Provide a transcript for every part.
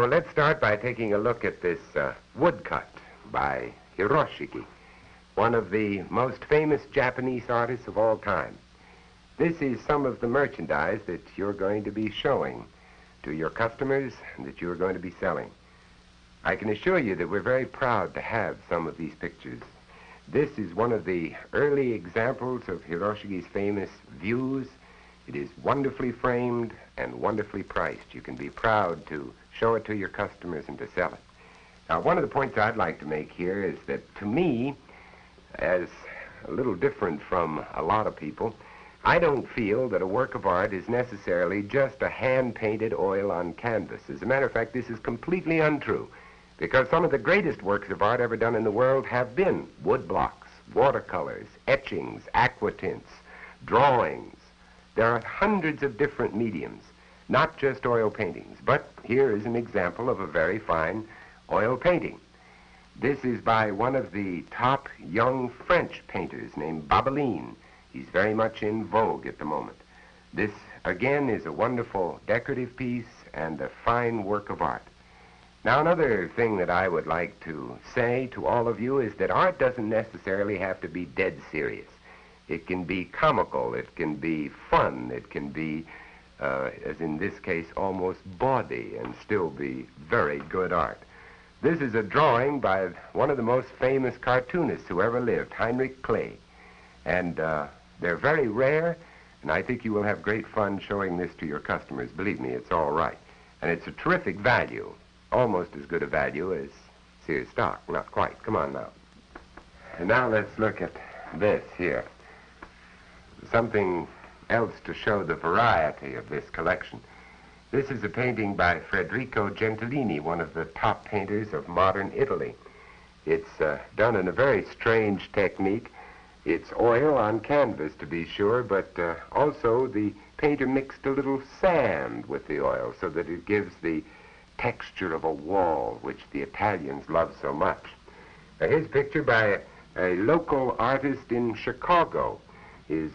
Now, let's start by taking a look at this woodcut by Hiroshige, one of the most famous Japanese artists of all time. This is some of the merchandise that you're going to be showing to your customers and that you're going to be selling. I can assure you that we're very proud to have some of these pictures. This is one of the early examples of Hiroshige's famous views. It is wonderfully framed and wonderfully priced. You can be proud to show it to your customers and to sell it. Now, one of the points I'd like to make here is that, to me, as a little different from a lot of people, I don't feel that a work of art is necessarily just a hand-painted oil on canvas. As a matter of fact, this is completely untrue, because some of the greatest works of art ever done in the world have been wood blocks, watercolors, etchings, aquatints, drawings. There are hundreds of different mediums, not just oil paintings, but here is an example of a very fine oil painting. This is by one of the top young French painters named Babeline. He's very much in vogue at the moment. This, again, is a wonderful decorative piece and a fine work of art. Now, another thing that I would like to say to all of you is that art doesn't necessarily have to be dead serious. It can be comical, it can be fun, it can be, as in this case, almost bawdy and still be very good art. This is a drawing by one of the most famous cartoonists who ever lived, Heinrich Clay. And they're very rare, and I think you will have great fun showing this to your customers. Believe me, it's all right. And it's a terrific value, almost as good a value as Sears stock. Not quite. Come on now. And now let's look at this here. Something else to show the variety of this collection. This is a painting by Federico Gentilini, one of the top painters of modern Italy. It's done in a very strange technique. It's oil on canvas, to be sure, but also the painter mixed a little sand with the oil so that it gives the texture of a wall, which the Italians love so much. Now, here's a picture by a local artist in Chicago. His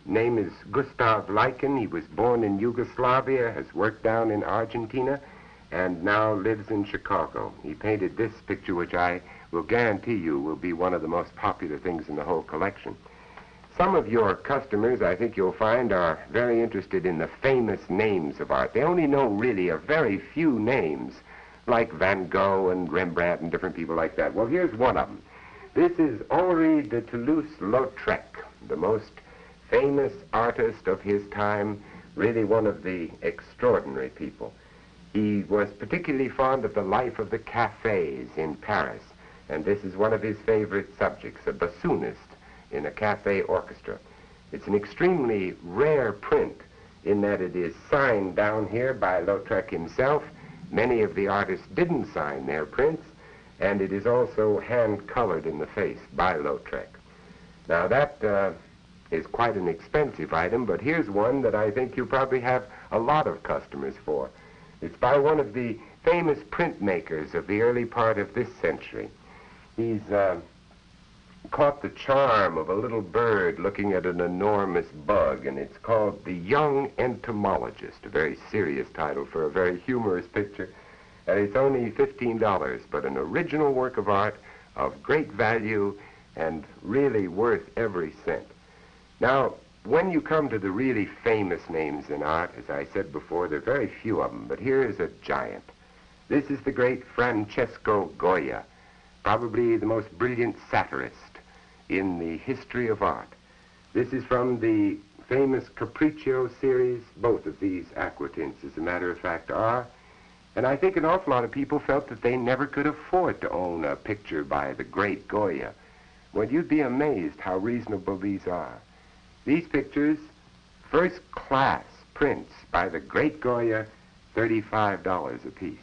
name is Gustav Lichen. He was born in Yugoslavia, has worked down in Argentina, and now lives in Chicago. He painted this picture, which I will guarantee you will be one of the most popular things in the whole collection. Some of your customers, I think you'll find, are very interested in the famous names of art. They only know really a very few names, like Van Gogh and Rembrandt and different people like that. Well, here's one of them. This is Henri de Toulouse-Lautrec, the most famous artist of his time, really one of the extraordinary people. He was particularly fond of the life of the cafes in Paris, and this is one of his favorite subjects, a bassoonist in a cafe orchestra. It's an extremely rare print in that it is signed down here by Lautrec himself. Many of the artists didn't sign their prints, and it is also hand-colored in the face by Lautrec. Now, that is quite an expensive item, but here's one that I think you probably have a lot of customers for. It's by one of the famous printmakers of the early part of this century. He's caught the charm of a little bird looking at an enormous bug, and it's called The Young Entomologist, a very serious title for a very humorous picture, and it's only $15, but an original work of art of great value and really worth every cent. Now, when you come to the really famous names in art, as I said before, there are very few of them, but here is a giant. This is the great Francesco Goya, probably the most brilliant satirist in the history of art. This is from the famous Capriccio series. Both of these aquatints, as a matter of fact, are. And I think an awful lot of people felt that they never could afford to own a picture by the great Goya. Well, you'd be amazed how reasonable these are. These pictures, first-class prints by the great Goya, $35 a piece.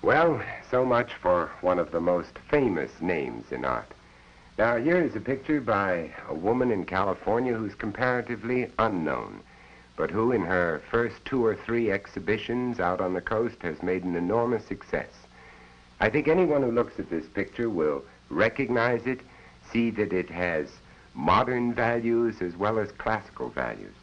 Well, so much for one of the most famous names in art. Now, here is a picture by a woman in California who's comparatively unknown, but who in her first 2 or 3 exhibitions out on the coast has made an enormous success. I think anyone who looks at this picture will recognize it, see that it has modern values as well as classical values.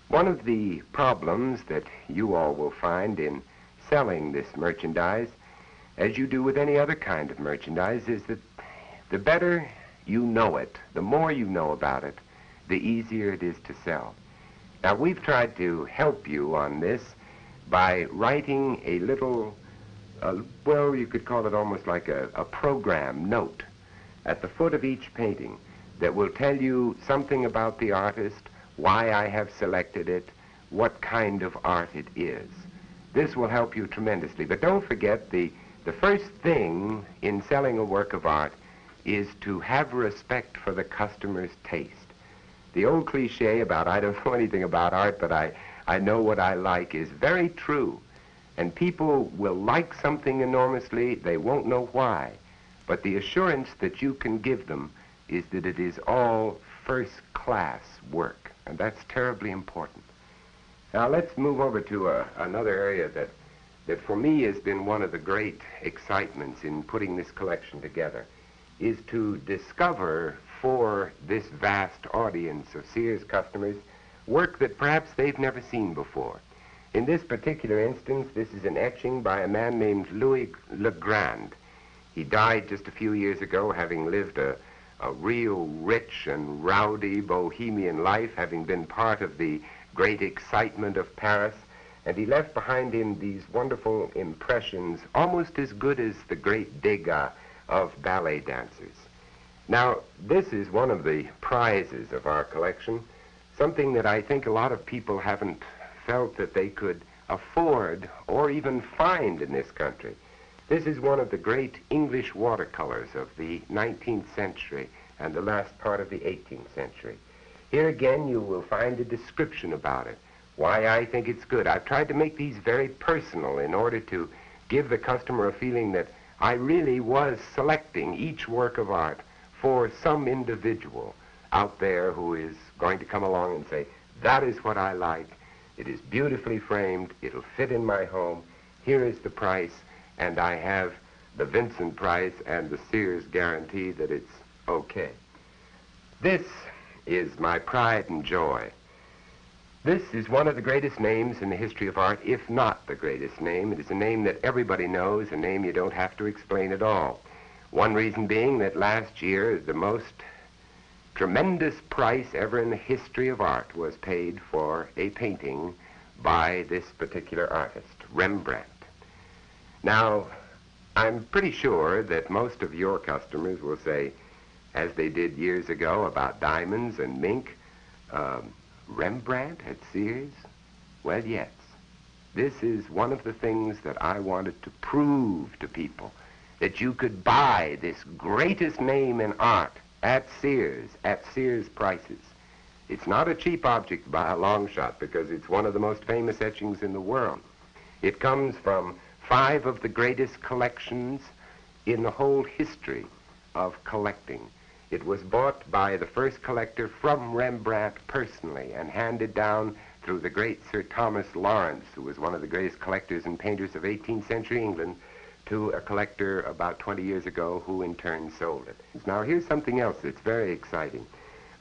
One of the problems that you all will find in selling this merchandise, as you do with any other kind of merchandise, is that the better you know it, the more you know about it, the easier it is to sell. Now, we've tried to help you on this by writing a little, well, you could call it almost like a program note at the foot of each painting that will tell you something about the artist, why I have selected it, what kind of art it is. This will help you tremendously. But don't forget, the first thing in selling a work of art is to have respect for the customer's taste. The old cliche about I don't know anything about art, but I know what I like is very true. And people will like something enormously, they won't know why. But the assurance that you can give them is that it is all first-class work, and that's terribly important. Now let's move over to another area that for me has been one of the great excitements in putting this collection together, is to discover for this vast audience of Sears customers work that perhaps they've never seen before. In this particular instance, this is an etching by a man named Louis Legrand. He died just a few years ago, having lived a real rich and rowdy bohemian life, having been part of the great excitement of Paris, and he left behind him these wonderful impressions, almost as good as the great Degas of ballet dancers. Now, this is one of the prizes of our collection, something that I think a lot of people haven't felt that they could afford or even find in this country. This is one of the great English watercolors of the 19th century and the last part of the 18th century. Here again you will find a description about it, why I think it's good. I've tried to make these very personal in order to give the customer a feeling that I really was selecting each work of art for some individual out there who is going to come along and say, that is what I like, it is beautifully framed, it'll fit in my home, here is the price, and I have the Vincent price and the Sears guarantee that it's okay. This is my pride and joy. This is one of the greatest names in the history of art, if not the greatest name. It is a name that everybody knows, a name you don't have to explain at all. One reason being that last year the most tremendous price ever in the history of art was paid for a painting by this particular artist, Rembrandt. Now, I'm pretty sure that most of your customers will say, as they did years ago about diamonds and mink, Rembrandt at Sears? Well, yes. This is one of the things that I wanted to prove to people, that you could buy this greatest name in art at Sears prices. It's not a cheap object by a long shot because it's one of the most famous etchings in the world. It comes from 5 of the greatest collections in the whole history of collecting. It was bought by the first collector from Rembrandt personally and handed down through the great Sir Thomas Lawrence, who was one of the greatest collectors and painters of 18th century England, to a collector about 20 years ago who in turn sold it. Now here's something else that's very exciting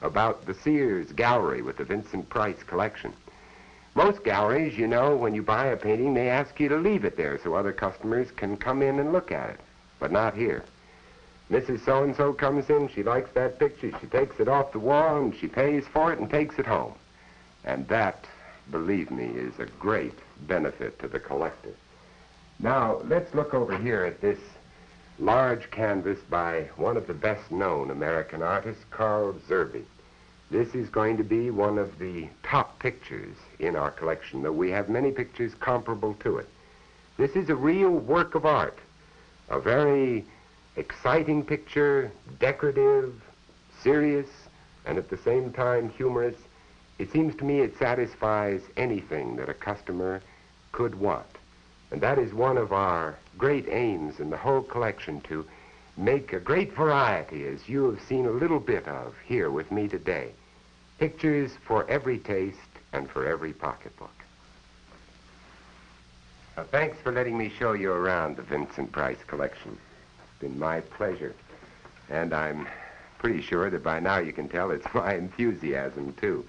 about the Sears gallery with the Vincent Price collection. Most galleries, you know, when you buy a painting, they ask you to leave it there so other customers can come in and look at it, but not here. Mrs. So-and-so comes in, she likes that picture, she takes it off the wall and she pays for it and takes it home. And that, believe me, is a great benefit to the collector. Now, let's look over here at this large canvas by one of the best-known American artists, Carl Zerbe. This is going to be one of the top pictures in our collection, though we have many pictures comparable to it. This is a real work of art, a very exciting picture, decorative, serious, and at the same time humorous. It seems to me it satisfies anything that a customer could want. And that is one of our great aims in the whole collection, to make a great variety, as you have seen a little bit of here with me today. Pictures for every taste and for every pocketbook. Now, thanks for letting me show you around the Vincent Price collection. It's been my pleasure. And I'm pretty sure that by now you can tell it's my enthusiasm, too.